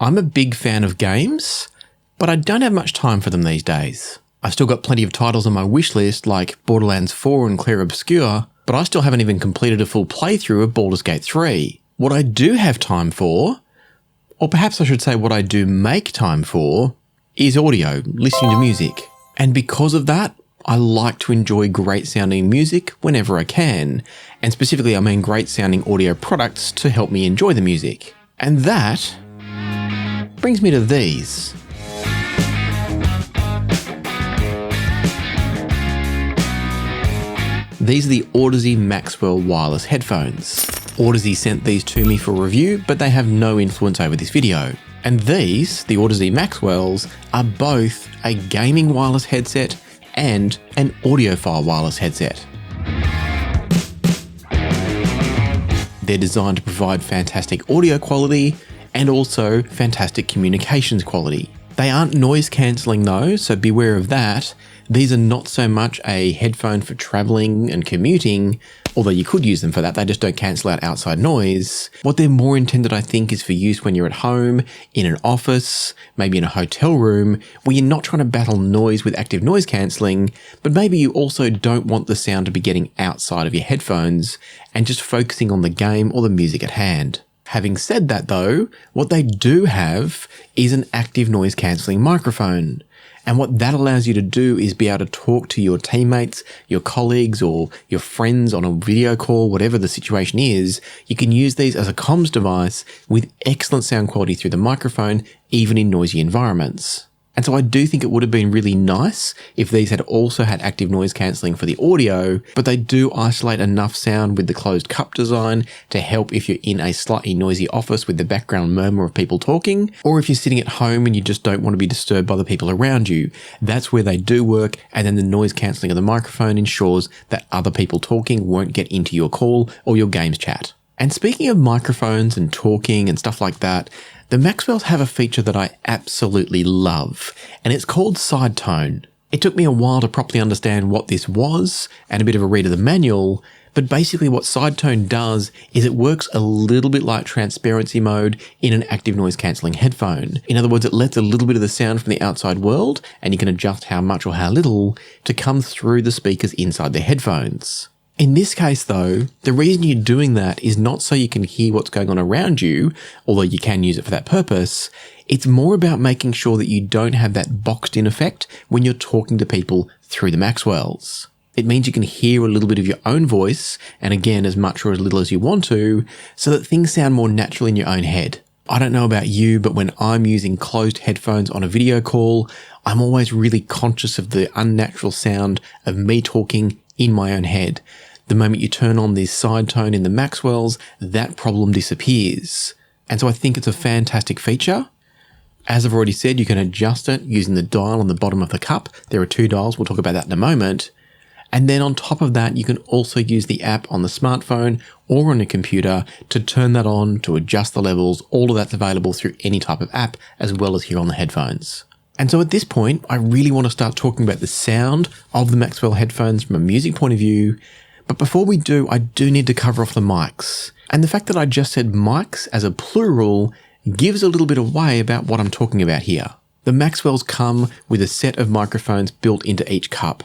I'm a big fan of games, but I don't have much time for them these days. I've still got plenty of titles on my wish list like Borderlands 4 and Clair Obscur, but I still haven't even completed a full playthrough of Baldur's Gate 3. What I do have time for, or perhaps I should say what I do make time for, is audio, listening to music. And because of that, I like to enjoy great sounding music whenever I can. And specifically, I mean great sounding audio products to help me enjoy the music. And that brings me to these. These are the Audeze Maxwell wireless headphones. Audeze sent these to me for review, but they have no influence over this video. And these, the Audeze Maxwells, are both a gaming wireless headset and an audiophile wireless headset. They're designed to provide fantastic audio quality and also fantastic communications quality. They aren't noise cancelling though, so beware of that. These are not so much a headphone for travelling and commuting, although you could use them for that, they just don't cancel out outside noise. What they're more intended, I think, is for use when you're at home, in an office, maybe in a hotel room, where you're not trying to battle noise with active noise cancelling, but maybe you also don't want the sound to be getting outside of your headphones and just focusing on the game or the music at hand. Having said that though, what they do have is an active noise cancelling microphone. And what that allows you to do is be able to talk to your teammates, your colleagues, or your friends on a video call, whatever the situation is. You can use these as a comms device with excellent sound quality through the microphone, even in noisy environments. And so I do think it would have been really nice if these had also had active noise cancelling for the audio, but they do isolate enough sound with the closed cup design to help if you're in a slightly noisy office with the background murmur of people talking, or if you're sitting at home and you just don't want to be disturbed by the people around you. That's where they do work, and then the noise cancelling of the microphone ensures that other people talking won't get into your call or your games chat. And speaking of microphones and talking and stuff like that, the Maxwells have a feature that I absolutely love, and it's called sidetone. It took me a while to properly understand what this was and a bit of a read of the manual, but basically what sidetone does is it works a little bit like transparency mode in an active noise cancelling headphone. In other words, it lets a little bit of the sound from the outside world, and you can adjust how much or how little, to come through the speakers inside the headphones. In this case though, the reason you're doing that is not so you can hear what's going on around you, although you can use it for that purpose. It's more about making sure that you don't have that boxed in effect when you're talking to people through the Maxwells. It means you can hear a little bit of your own voice, and again, as much or as little as you want to, so that things sound more natural in your own head. I don't know about you, but when I'm using closed headphones on a video call, I'm always really conscious of the unnatural sound of me talking in my own head. The moment you turn on this sidetone in the Maxwells, that problem disappears. And so I think it's a fantastic feature. As I've already said, you can adjust it using the dial on the bottom of the cup. There are two dials, we'll talk about that in a moment. And then on top of that, you can also use the app on the smartphone or on a computer to turn that on, to adjust the levels. All of that's available through any type of app, as well as here on the headphones. And so at this point, I really want to start talking about the sound of the Maxwell headphones from a music point of view. But before we do, I do need to cover off the mics. And the fact that I just said mics as a plural gives a little bit away about what I'm talking about here. The Maxwells come with a set of microphones built into each cup.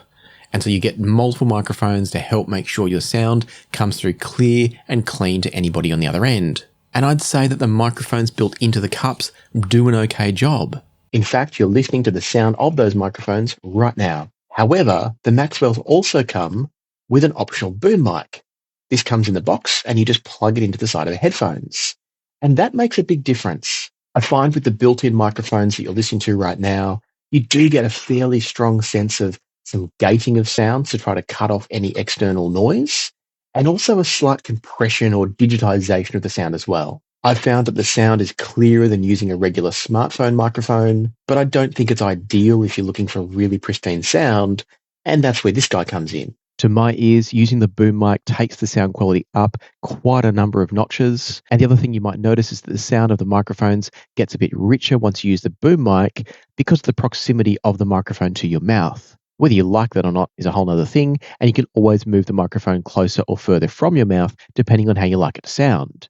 And so you get multiple microphones to help make sure your sound comes through clear and clean to anybody on the other end. And I'd say that the microphones built into the cups do an okay job. In fact, you're listening to the sound of those microphones right now. However, the Maxwells also come with an optional boom mic. This comes in the box and you just plug it into the side of the headphones. And that makes a big difference. I find with the built-in microphones that you're listening to right now, you do get a fairly strong sense of some gating of sounds to try to cut off any external noise, and also a slight compression or digitization of the sound as well. I've found that the sound is clearer than using a regular smartphone microphone, but I don't think it's ideal if you're looking for really pristine sound, and that's where this guy comes in. To my ears, using the boom mic takes the sound quality up quite a number of notches. And the other thing you might notice is that the sound of the microphones gets a bit richer once you use the boom mic because of the proximity of the microphone to your mouth. Whether you like that or not is a whole other thing, and you can always move the microphone closer or further from your mouth depending on how you like it to sound.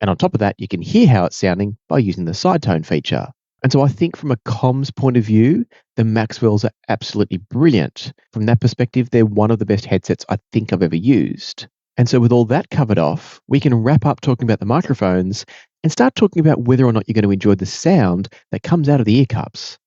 And on top of that, you can hear how it's sounding by using the sidetone feature. And so I think from a comms point of view, the Maxwells are absolutely brilliant. From that perspective, they're one of the best headsets I think I've ever used. And so with all that covered off, we can wrap up talking about the microphones and start talking about whether or not you're going to enjoy the sound that comes out of the ear cups.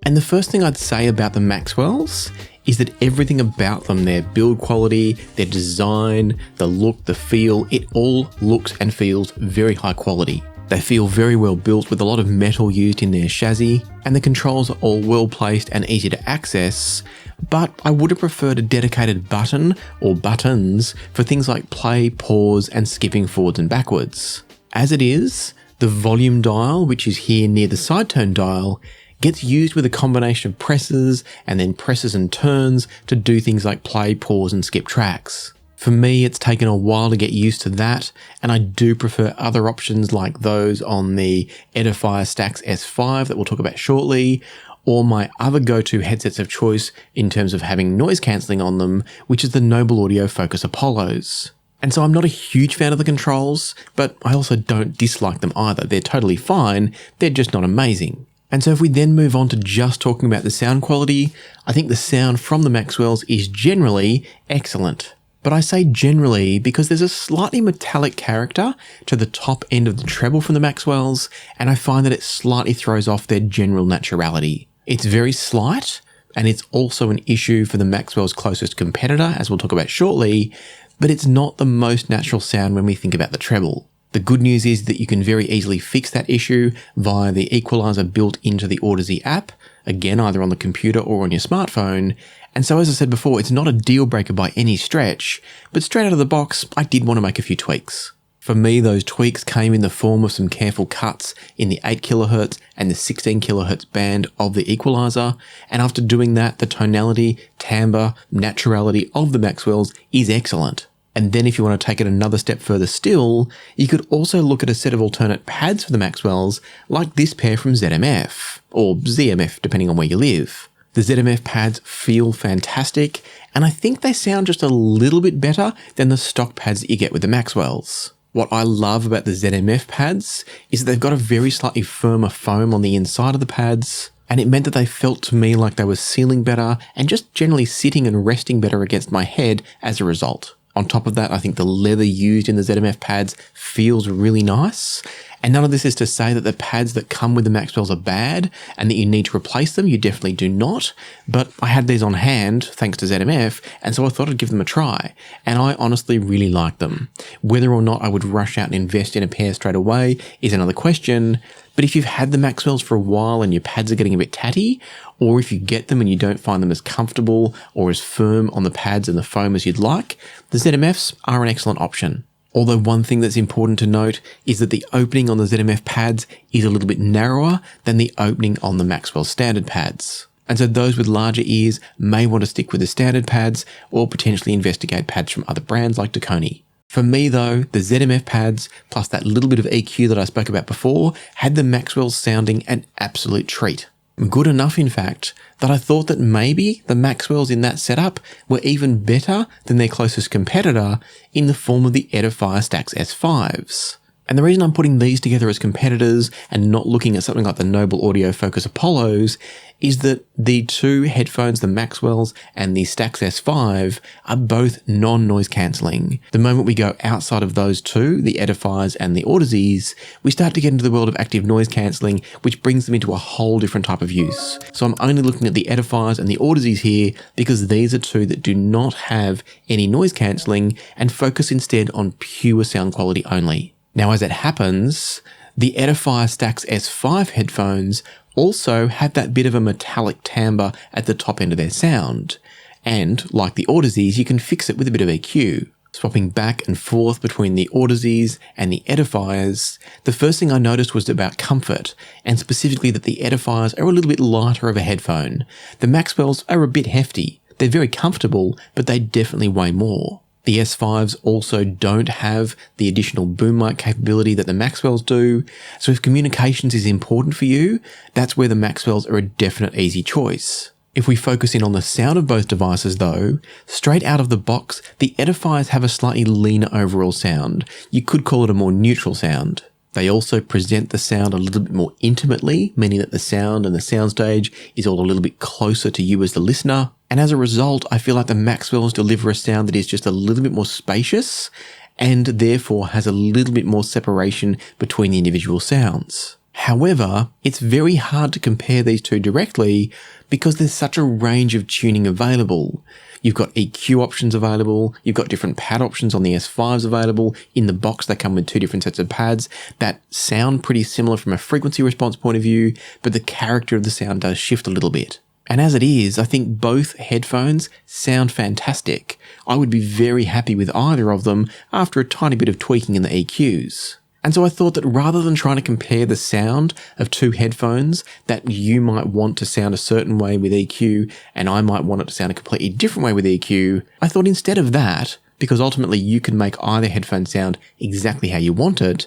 And the first thing I'd say about the Maxwells is that everything about them, their build quality, their design, the look, the feel, it all looks and feels very high quality. They feel very well built with a lot of metal used in their chassis, and the controls are all well placed and easy to access, but I would have preferred a dedicated button or buttons for things like play, pause, and skipping forwards and backwards. As it is, the volume dial, which is here near the sidetone dial, gets used with a combination of presses and then presses and turns to do things like play, pause, and skip tracks. For me, it's taken a while to get used to that, and I do prefer other options like those on the Edifier Stax S5 that we'll talk about shortly, or my other go-to headsets of choice in terms of having noise cancelling on them, which is the Noble Audio Focus Apollos. And so I'm not a huge fan of the controls, but I also don't dislike them either. They're totally fine, they're just not amazing. And so if we then move on to just talking about the sound quality, I think the sound from the Maxwells is generally excellent. But I say generally because there's a slightly metallic character to the top end of the treble from the Maxwells, and I find that it slightly throws off their general naturality. It's very slight, and it's also an issue for the Maxwell's closest competitor, as we'll talk about shortly, but it's not the most natural sound when we think about the treble. The good news is that you can very easily fix that issue via the equalizer built into the Audeze app, again either on the computer or on your smartphone. And so as I said before, it's not a deal breaker by any stretch, but straight out of the box, I did want to make a few tweaks. For me, those tweaks came in the form of some careful cuts in the 8kHz and the 16kHz band of the equalizer, and after doing that, the tonality, timbre, naturality of the Maxwells is excellent. And then if you want to take it another step further still, you could also look at a set of alternate pads for the Maxwells, like this pair from ZMF, or ZMF depending on where you live. The ZMF pads feel fantastic, and I think they sound just a little bit better than the stock pads that you get with the Maxwells. What I love about the ZMF pads is that they've got a very slightly firmer foam on the inside of the pads, and it meant that they felt to me like they were sealing better and just generally sitting and resting better against my head as a result. On top of that, I think the leather used in the ZMF pads feels really nice. And none of this is to say that the pads that come with the Maxwells are bad and that you need to replace them. You definitely do not. But I had these on hand thanks to ZMF, and so I thought I'd give them a try. And I honestly really like them. Whether or not I would rush out and invest in a pair straight away is another question. But if you've had the Maxwells for a while and your pads are getting a bit tatty, or if you get them and you don't find them as comfortable or as firm on the pads and the foam as you'd like, the ZMFs are an excellent option. Although one thing that's important to note is that the opening on the ZMF pads is a little bit narrower than the opening on the Maxwell standard pads. And so those with larger ears may want to stick with the standard pads or potentially investigate pads from other brands like Taconi. For me though, the ZMF pads, plus that little bit of EQ that I spoke about before, had the Maxwells sounding an absolute treat. Good enough, in fact, that I thought that maybe the Maxwells in that setup were even better than their closest competitor in the form of the Edifier Stax S5s. And the reason I'm putting these together as competitors and not looking at something like the Noble Audio Focus Apollos is that the two headphones, the Maxwells and the Stax S5, are both non-noise cancelling. The moment we go outside of those two, the Edifiers and the Audezes, we start to get into the world of active noise cancelling, which brings them into a whole different type of use. So I'm only looking at the Edifiers and the Audezes here because these are two that do not have any noise cancelling and focus instead on pure sound quality only. Now, as it happens, the Edifier Stax S5 headphones also have that bit of a metallic timbre at the top end of their sound. And, like the Audezes, you can fix it with a bit of EQ. Swapping back and forth between the Audezes and the Edifiers, the first thing I noticed was about comfort, and specifically that the Edifiers are a little bit lighter of a headphone. The Maxwells are a bit hefty. They're very comfortable, but they definitely weigh more. The S5s also don't have the additional boom mic capability that the Maxwells do, so if communications is important for you, that's where the Maxwells are a definite easy choice. If we focus in on the sound of both devices though, straight out of the box, the Edifiers have a slightly leaner overall sound. You could call it a more neutral sound. They also present the sound a little bit more intimately, meaning that the sound and the soundstage is all a little bit closer to you as the listener. And as a result, I feel like the Maxwells deliver a sound that is just a little bit more spacious and therefore has a little bit more separation between the individual sounds. However, it's very hard to compare these two directly because there's such a range of tuning available. You've got EQ options available, you've got different pad options on the S5s available. In the box, they come with two different sets of pads that sound pretty similar from a frequency response point of view, but the character of the sound does shift a little bit. And as it is, I think both headphones sound fantastic. I would be very happy with either of them after a tiny bit of tweaking in the EQs. And so I thought that rather than trying to compare the sound of two headphones that you might want to sound a certain way with EQ and I might want it to sound a completely different way with EQ, I thought instead of that, because ultimately you can make either headphone sound exactly how you want it,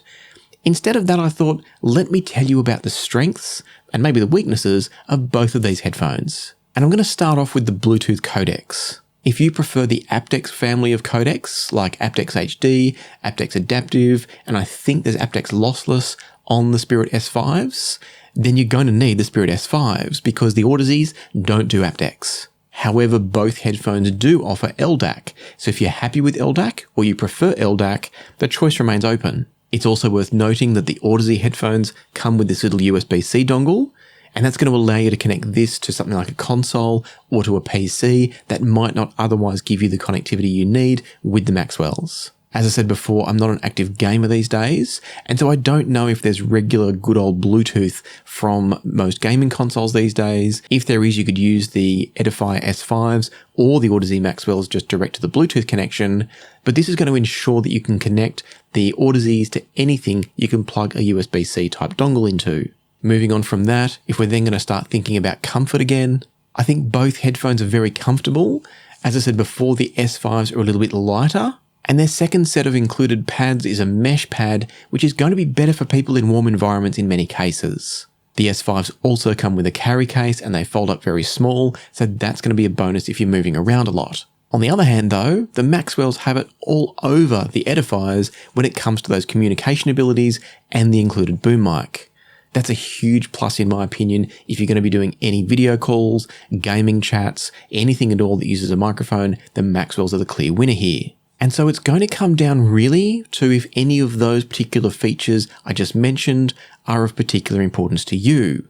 instead of that I thought, let me tell you about the strengths and maybe the weaknesses of both of these headphones. And I'm going to start off with the Bluetooth codecs. If you prefer the aptX family of codecs, like aptX HD, aptX Adaptive, and I think there's aptX Lossless on the Spirit S5s, then you're going to need the Spirit S5s because the Audezes don't do aptX. However, both headphones do offer LDAC, so if you're happy with LDAC or you prefer LDAC, the choice remains open. It's also worth noting that the Audeze headphones come with this little USB-C dongle, and that's going to allow you to connect this to something like a console or to a PC that might not otherwise give you the connectivity you need with the Maxwells. As I said before, I'm not an active gamer these days, and so I don't know if there's regular good old Bluetooth from most gaming consoles these days. If there is, you could use the Edifier S5s or the Audeze Maxwells just direct to the Bluetooth connection, but this is going to ensure that you can connect the Audezes to anything you can plug a USB-C type dongle into. Moving on from that, if we're then going to start thinking about comfort again, I think both headphones are very comfortable. As I said before, the S5s are a little bit lighter, and their second set of included pads is a mesh pad, which is going to be better for people in warm environments in many cases. The S5s also come with a carry case and they fold up very small, so that's going to be a bonus if you're moving around a lot. On the other hand though, the Maxwells have it all over the Edifiers when it comes to those communication abilities and the included boom mic. That's a huge plus in my opinion if you're going to be doing any video calls, gaming chats, anything at all that uses a microphone, the Maxwells are the clear winner here. And so it's going to come down really to if any of those particular features I just mentioned are of particular importance to you.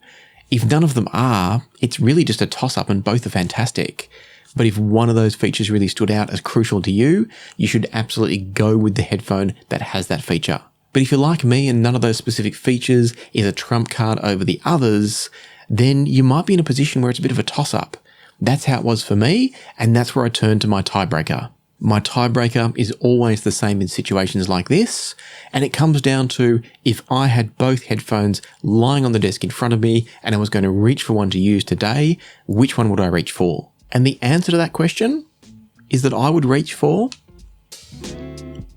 If none of them are, it's really just a toss-up and both are fantastic. But if one of those features really stood out as crucial to you, you should absolutely go with the headphone that has that feature. But if you're like me and none of those specific features is a trump card over the others, then you might be in a position where it's a bit of a toss-up. That's how it was for me, and that's where I turned to my tiebreaker. My tiebreaker is always the same in situations like this, and it comes down to if I had both headphones lying on the desk in front of me and I was going to reach for one to use today, which one would I reach for? And the answer to that question is that I would reach for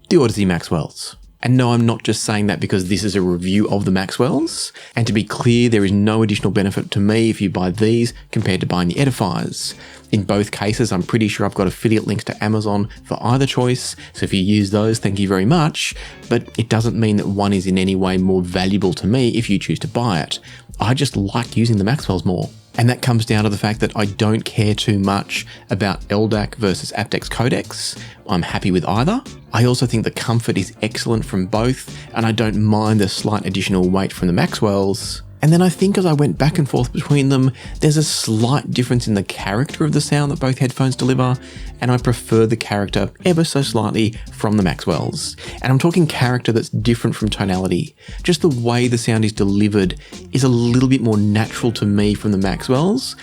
the Audeze Maxwells. And no, I'm not just saying that because this is a review of the Maxwells. And to be clear, there is no additional benefit to me if you buy these compared to buying the Edifiers. In both cases, I'm pretty sure I've got affiliate links to Amazon for either choice. So if you use those, thank you very much. But it doesn't mean that one is in any way more valuable to me if you choose to buy it. I just like using the Maxwells more. And that comes down to the fact that I don't care too much about LDAC versus aptX codecs. I'm happy with either. I also think the comfort is excellent from both, and I don't mind the slight additional weight from the Maxwells. And then I think as I went back and forth between them, there's a slight difference in the character of the sound that both headphones deliver, and I prefer the character ever so slightly from the Maxwells. And I'm talking character that's different from tonality. Just the way the sound is delivered is a little bit more natural to me from the Maxwells,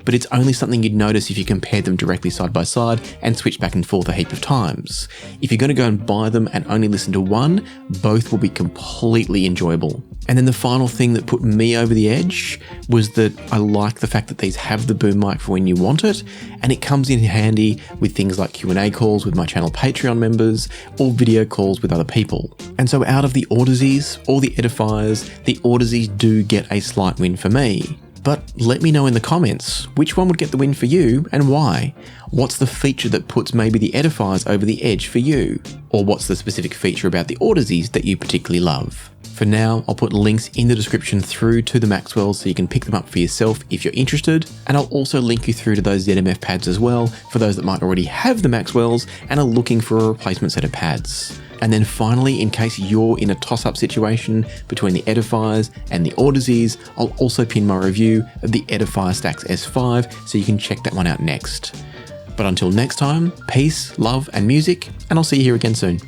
but it's only something you'd notice if you compare them directly side by side and switch back and forth a heap of times. If you're going to go and buy them and only listen to one, both will be completely enjoyable. And then the final thing that put me over the edge was that I like the fact that these have the boom mic for when you want it, and it comes in handy with things like Q&A calls with my channel Patreon members or video calls with other people. And so out of the Audezes or the Edifiers, the Audezes do get a slight win for me. But let me know in the comments which one would get the win for you and why. What's the feature that puts maybe the Edifiers over the edge for you? Or what's the specific feature about the Audezes that you particularly love? For now, I'll put links in the description through to the Maxwells so you can pick them up for yourself if you're interested, and I'll also link you through to those ZMF pads as well for those that might already have the Maxwells and are looking for a replacement set of pads. And then finally, in case you're in a toss-up situation between the Edifiers and the Audezes, I'll also pin my review of the Edifier Stax S5 so you can check that one out next. But until next time, peace, love, and music, and I'll see you here again soon.